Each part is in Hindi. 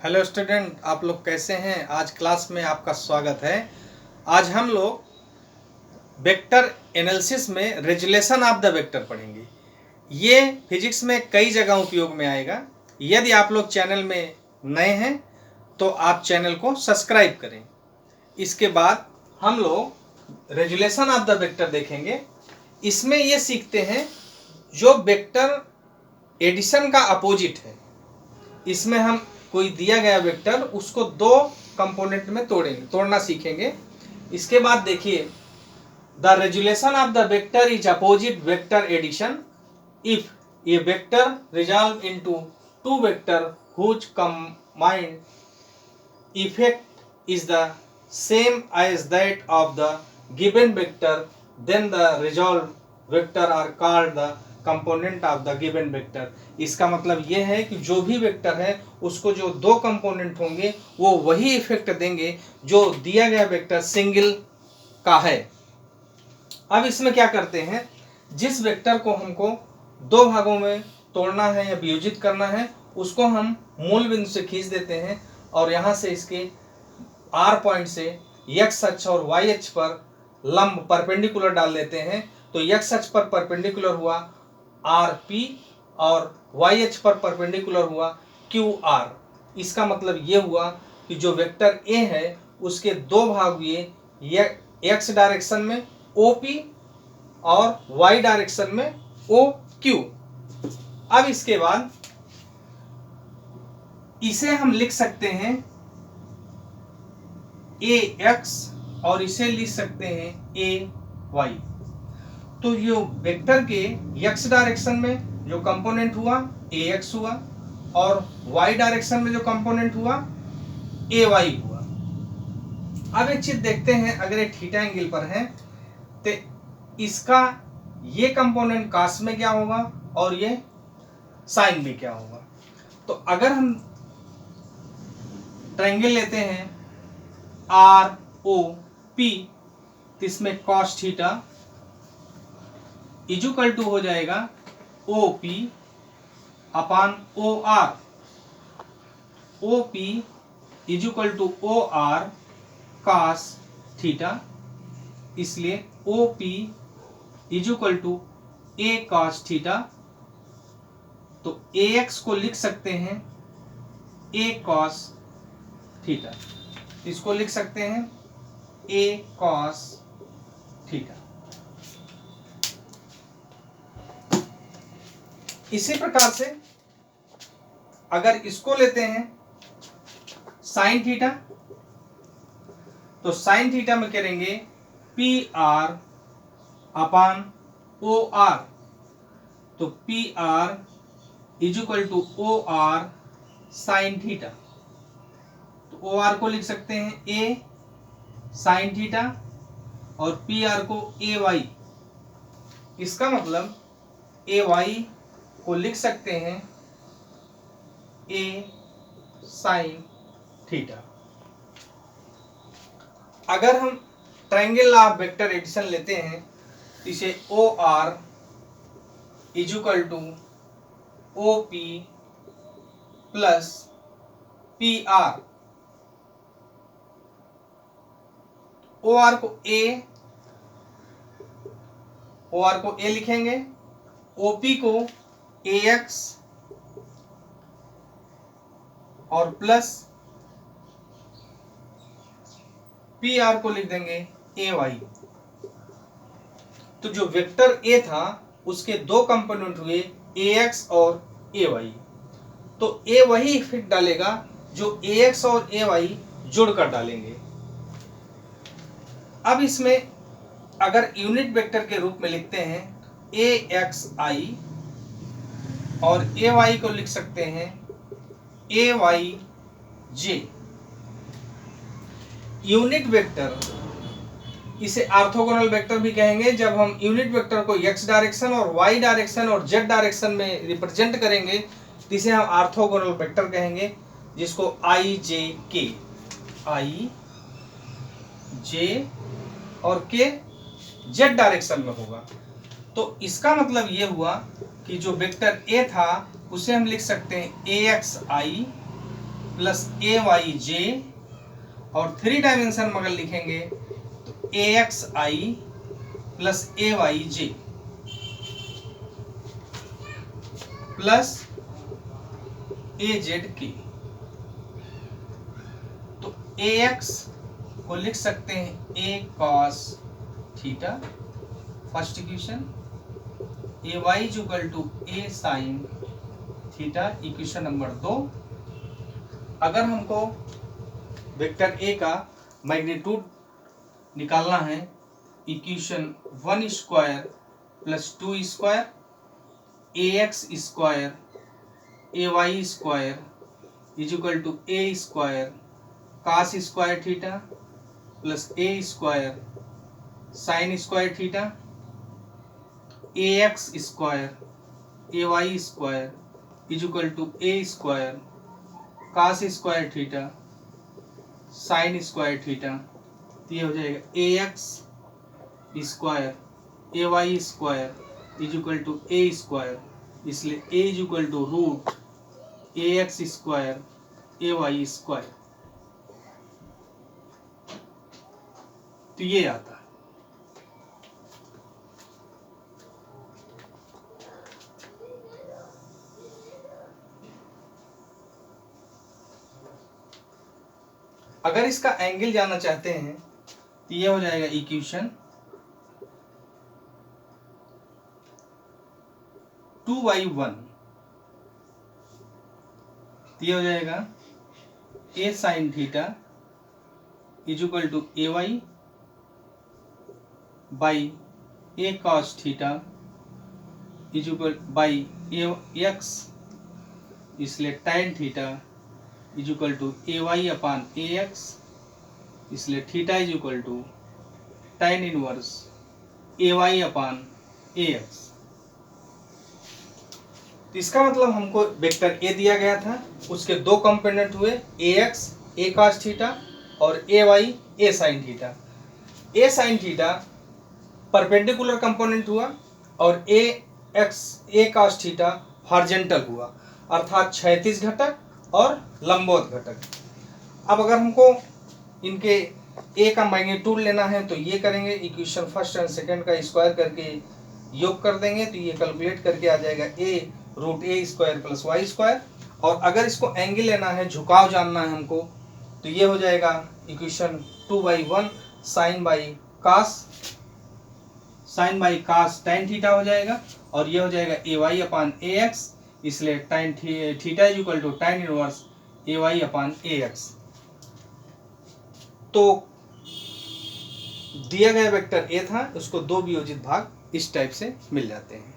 हेलो स्टूडेंट, आप लोग कैसे हैं। आज क्लास में आपका स्वागत है। आज हम लोग वेक्टर एनालिसिस में रेजुलेशन ऑफ द वेक्टर पढ़ेंगे। ये फिजिक्स में कई जगह उपयोग में आएगा। यदि आप लोग चैनल में नए हैं तो आप चैनल को सब्सक्राइब करें। इसके बाद हम लोग रेजुलेशन ऑफ द वेक्टर देखेंगे। इसमें ये सीखते हैं जो वेक्टर एडिशन का अपोजिट है। इसमें हम कोई दिया गया वेक्टर उसको दो कंपोनेंट में तोड़ना सीखेंगे। इसके बाद देखिए, the resolution of the vector is opposite vector addition if a vector resolve into two vector whose combined effect is the same as that of the given vector, then the resolve vector are called the component of the given vector. इसका मतलब यह है कि जो भी वेक्टर है उसको जो दो कंपोनेंट होंगे वो वही इफेक्ट देंगे जो दिया गया वेक्टर सिंगल का है। अब इसमें क्या करते हैं, जिस वेक्टर को हमको दो भागों में तोड़ना है या वियोजित करना है उसको हम मूल बिंदु से खींच देते हैं और यहाँ से इसके आर पॉइंट से एक्स अक्ष और वाई अक्ष पर लंब परपेंडिकुलर डाल देते हैं। तो एक्स अक्ष पर परपेंडिकुलर हुआ आर पी और वाई अक्ष पर परपेंडिकुलर हुआ क्यू आर। इसका मतलब ये हुआ कि जो वेक्टर ए है उसके दो भाग हुए, एक्स डायरेक्शन में ओ पी और वाई डायरेक्शन में ओ क्यू। अब इसके बाद इसे हम लिख सकते हैं ए एक्स और इसे लिख सकते हैं ए वाई। तो ये वेक्टर के एक्स डायरेक्शन में जो कंपोनेंट हुआ ए एक्स हुआ और वाई डायरेक्शन में जो कंपोनेंट हुआ ए वाई हुआ। अब एक चीज देखते हैं, अगर ये थीटा एंगल पर है तो इसका ये कंपोनेंट कास में क्या होगा और ये साइन में क्या होगा। तो अगर हम ट्रायंगल लेते हैं आर ओ पी तो इसमें कॉस थीटा इजुकल टू हो जाएगा O P upon O R. O P equal to O R cos theta, इसलिए O P equal to A cos theta. तो ए एक्स को लिख सकते हैं ए कॉस थीटा, इसको लिख सकते हैं ए कॉस थीटा। इसी प्रकार से अगर इसको लेते हैं साइन थीटा, तो साइन थीटा में करेंगे P R upon O R. तो P R is equal to O R sine theta. तो ओ आर को लिख सकते हैं ए साइन थीटा और पी आर को ए वाई। इसका मतलब ए वाई को लिख सकते हैं ए साइन थीटा। अगर हम ट्रायंगल ऑफ वेक्टर एडिशन लेते हैं तो इसे O R is equal to O P plus P R. O R को ए लिखेंगे, ओपी को ए एक्स और प्लस पी आर को लिख देंगे ए वाई। तो जो वेक्टर ए था उसके दो कंपोनेंट हुए ए एक्स और ए वाई। तो ए वही इफेक्ट डालेगा जो ए एक्स और ए वाई जोड़कर डालेंगे। अब इसमें अगर यूनिट वेक्टर के रूप में लिखते हैं ए एक्स आई और ए वाई को लिख सकते हैं ए वाई जे। यूनिट वेक्टर, इसे ऑर्थोगोनल वेक्टर भी कहेंगे। जब हम यूनिट वेक्टर को एक्स डायरेक्शन और वाई डायरेक्शन और जेड डायरेक्शन में रिप्रेजेंट करेंगे तो इसे हम ऑर्थोगोनल वेक्टर कहेंगे, जिसको आई जे और के जेड डायरेक्शन में होगा। तो इसका मतलब ये हुआ कि जो वेक्टर ए था उसे हम लिख सकते हैं A X I plus A Y J, और 3 डायमेंशन में अगर लिखेंगे तो A X I plus A Y J plus A Z K. तो ए एक्स को लिख सकते हैं A cos theta first equation, A Y equal to A sine theta equation number 2। अगर हमको वेक्टर ए का मैग्नीट्यूड निकालना है, equation 1 square plus 2 square A X square A Y square is equal to A square cos square theta plus A square sine square theta, A X square A Y square is equal to A square cos square theta sine square theta. तो ये हो जाएगा A X square A Y square is equal to A square, इसलिए A is equal to root A X square A Y square. तो ये आता है। अगर इसका एंगल जानना चाहते हैं तो ये हो जाएगा इक्वेशन 2/1, तो ये हो जाएगा A sine theta is equal to A Y by A cos theta is equal by A X, इसलिए tan theta is equal to A Y upon A X, इसलिए theta is equal to tan inverse A Y upon A X. तो इसका मतलब हमको वेक्टर ए दिया गया था, उसके दो कंपोनेंट हुए ए एक्स ए कॉस थीटा और ए वाई ए साइन थीटा। ए साइन थीटा परपेंडिकुलर कंपोनेंट हुआ और ए एक्स ए कॉस थीटा हॉरिजॉन्टल हुआ, अर्थात क्षैतिज घटक और लंबवत घटक। अब अगर हमको इनके ए का मैग्नीट्यूड लेना है तो ये करेंगे, इक्वेशन फर्स्ट एंड सेकंड का स्क्वायर करके योग कर देंगे, तो ये कैलकुलेट करके आ जाएगा ए रूट ए स्क्वायर प्लस वाई स्क्वायर। और अगर इसको एंगल लेना है, झुकाव जानना है हमको, तो ये हो जाएगा equation 2/1 sine by cos tan theta हो जाएगा, और ये हो जाएगा A Y upon A X, इसलिए tan theta is equal to tan inverse A Y upon A X. तो दिया गया वेक्टर ए था, उसको दो वियोजित भाग इस टाइप से मिल जाते हैं।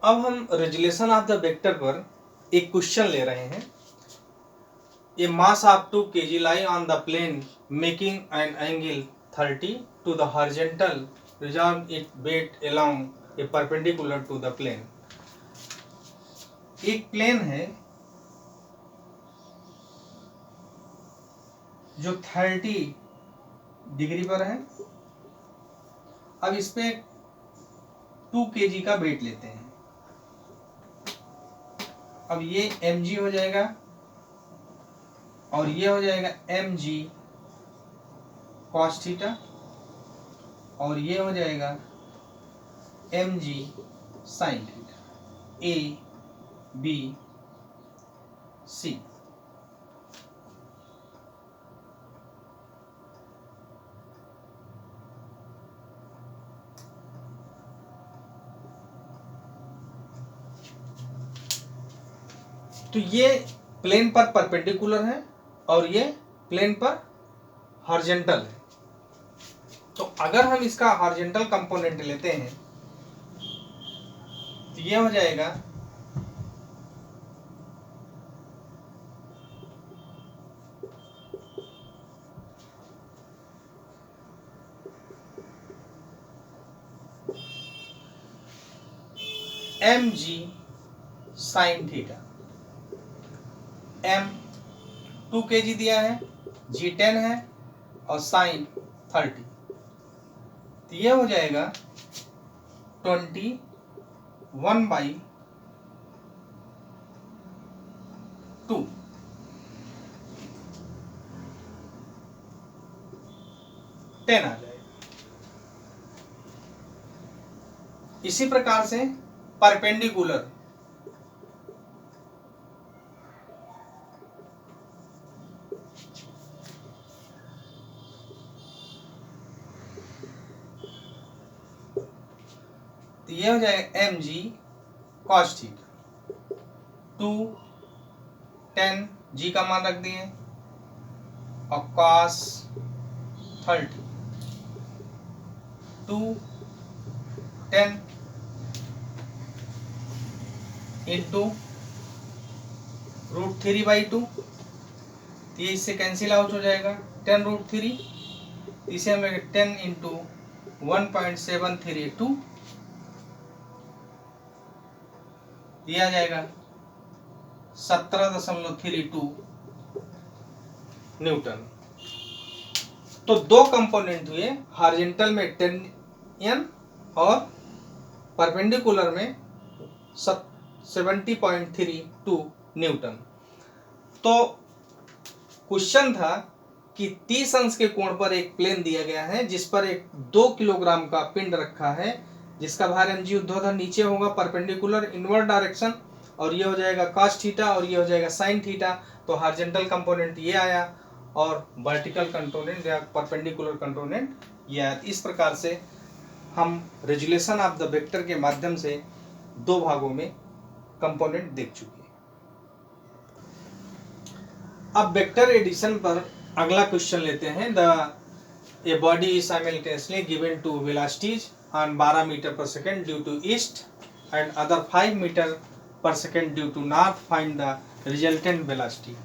अब हम रेजुलेशन ऑफ द वेक्टर पर एक क्वेश्चन ले रहे हैं। ए mass of 2 kg lie on the plane making an angle 30 to the horizontal, resolve its weight along a perpendicular to the plane। एक प्लेन है जो 30 डिग्री पर है। अब इस पे 2 kg का वेट लेते हैं। अब ये mg हो जाएगा और ये हो जाएगा mg cos थीटा, और ये हो जाएगा mg sin theta, a b c। तो ये प्लेन पर परपेंडिकुलर है और ये प्लेन पर हॉरिजॉन्टल है। तो अगर हम इसका हॉरिजॉन्टल कंपोनेंट लेते हैं तो ये हो जाएगा mg sin theta. m 2 kg दिया है, g 10 है और sin 30, तो ये हो जाएगा 21/, 2, टेन आ जाएगा। इसी प्रकार से परपेंडिकुलर, तो ये हो जाएगा एम जी कॉस थीटा, 2 10 जी का मान रख दिए और कॉस 30, 2 10 इंटू √3/2, ये इससे कैंसिल आउट हो जाएगा, 10√3, इसे हम 10 इंटू 1.732, ये आ जाएगा 17.32 न्यूटन। तो दो कंपोनेंट हुए, हॉरिजॉन्टल में 10N और परपेंडिकुलर में 70.32 न्यूटन। तो क्वेश्चन था कि 30 अंश के कोण पर एक प्लेन दिया गया है जिस पर एक 2 किलोग्राम का पिंड रखा है जिसका भार mg ऊर्ध्वाधर नीचे होगा परपेंडिकुलर इनवर्ट डायरेक्शन, और ये हो जाएगा cos थीटा और ये हो जाएगा sin थीटा। तो हॉरिजॉन्टल कंपोनेंट ये आया और वर्टिकल कंपोनेंट या परपेंडिकुलर कंपोनेंट ये आया। इस प्रकार से हम रेजुलेशन ऑफ द वेक्टर के माध्यम से दो भागों में कंपोनेंट देख चुके हैं। अब वेक्टर एडिशन पर अगला क्वेश्चन लेते हैं। A body is simultaneously given two velocities on 12 metre per second due to east and other 5 metre per second due to north, find the resultant velocity.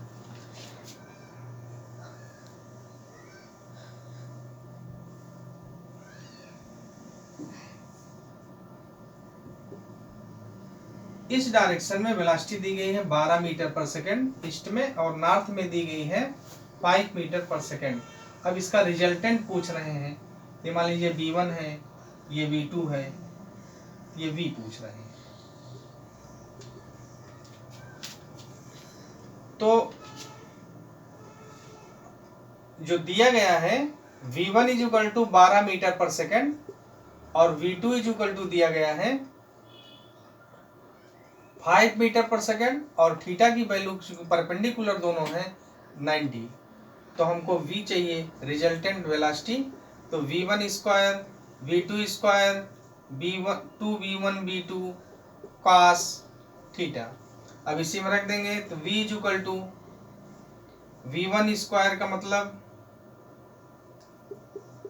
इस डायरेक्शन में वेलोसिटी दी गई है 12 मीटर पर सेकेंड ईस्ट में और नॉर्थ में दी गई है 5 मीटर पर सेकेंड। अब इसका रिजल्टेंट पूछ रहे हैं। ये मान लीजिए v1 है, ये v2 है, ये v पूछ रहे हैं। तो जो दिया गया है v1 is equal to 12 metre per second और v2 इज इक्वल टू दिया गया है 5 मीटर पर सेकेंड और थीटा की वैल्यू परपेंडिकुलर दोनों है 90। तो हमको v चाहिए रिजल्टेंट वेलोसिटी। तो v1 square v2 square v1 v2 cos theta. अब इसी में रख देंगे तो v is equal to v1 square का मतलब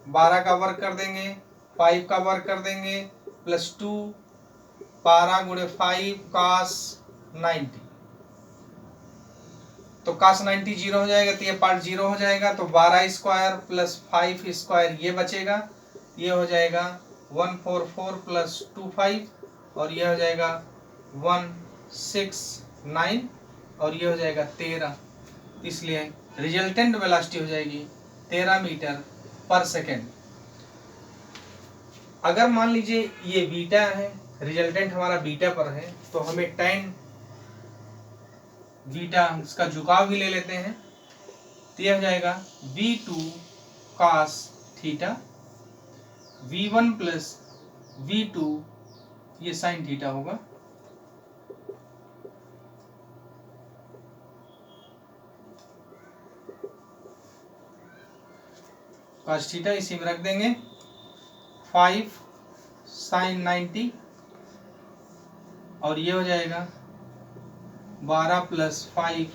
12 का वर्ग कर देंगे, 5 का वर्ग कर देंगे प्लस 2 12 गुणे 5 cos 90। तो cos 90 जीरो हो जाएगा तो ये पार्ट जीरो हो जाएगा। तो 12 स्क्वायर प्लस 5 स्क्वायर ये बचेगा, ये हो जाएगा 144 प्लस 25 और ये हो जाएगा 169 और ये हो जाएगा 13। इसलिए रिजल्टेंट वेलोसिटी हो जाएगी 13 मीटर पर सेकेंड। अगर मान लीजिए ये बीटा है, रिजल्टेंट हमारा बीटा पर है, तो हमें tan बीटा इसका झुकाव भी ले लेते हैं। तो यह हो जाएगा v2 cos theta, v1 plus v2 ये sin थीटा होगा। cos थीटा इसी में रख देंगे 5 sin 90 और ये हो जाएगा 12 प्लस 5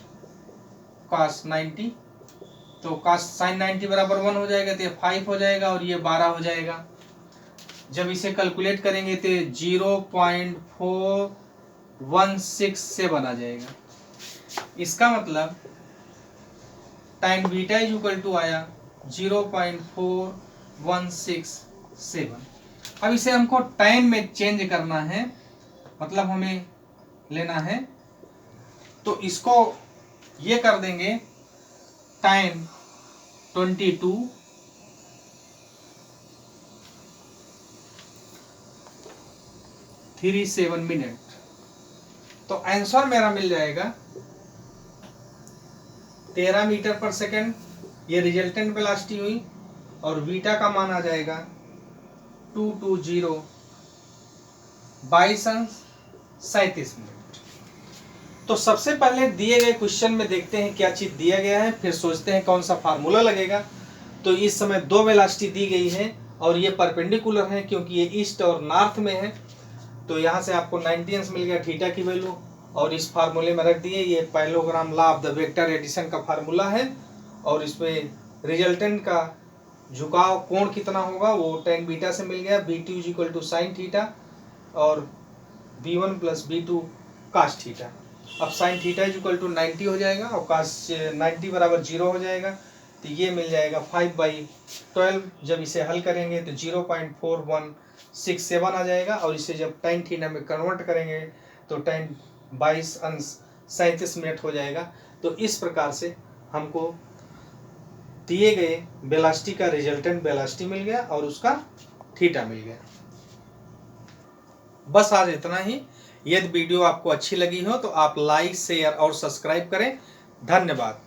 cos 90। तो cos sin 90 बराबर 1 हो जाएगा तो ये 5 हो जाएगा और ये 12 हो जाएगा। जब इसे कैलकुलेट करेंगे तो 0.416 आ जाएगा। इसका मतलब tan beta is equal to आया 0.4167। अब इसे हमको टाइम में चेंज करना है, मतलब हमें लेना है, तो इसको ये कर देंगे टाइम 22:37 मिनट। तो आंसर मेरा मिल जाएगा 13 मीटर पर सेकेंड, ये रिजल्टेंट वेलोसिटी हुई, और बीटा का मान आ जाएगा 220 22 अंश 37 मिनट। तो सबसे पहले दिए गए क्वेश्चन में देखते हैं क्या चीज दिया गया है, फिर सोचते हैं कौन सा फार्मूला लगेगा। तो इस समय दो वेलोसिटी दी गई है और ये परपेंडिकुलर है क्योंकि ये ईस्ट और नॉर्थ में है। तो यहाँ से आपको 90 अंश मिल गया थीटा की वैल्यू, और इस फार्मूले में रख दिए। ये parallelogram law of the vector addition का फार्मूला है, और इसमें रिजल्टेंट का झुकाव कोण कितना होगा वो tan बीटा से मिल गया। B2 = sin थीटा और B1 + B2 cos थीटा। अब sin थीटा = 90 हो जाएगा और cos 90 = 0 हो जाएगा। तो ये मिल जाएगा 5/12। जब इसे हल करेंगे तो 0.4167 आ जाएगा, और इसे जब tan थीटा में कन्वर्ट करेंगे तो tan 22 अंश 37 मिनट हो जाएगा। तो इस प्रकार से हमको दिए गए वेलोसिटी का रिजल्टेंट वेलोसिटी मिल गया और उसका थीटा मिल गया। बस आज इतना ही। यदि वीडियो आपको अच्छी लगी हो तो आप लाइक, शेयर और सब्सक्राइब करें। धन्यवाद।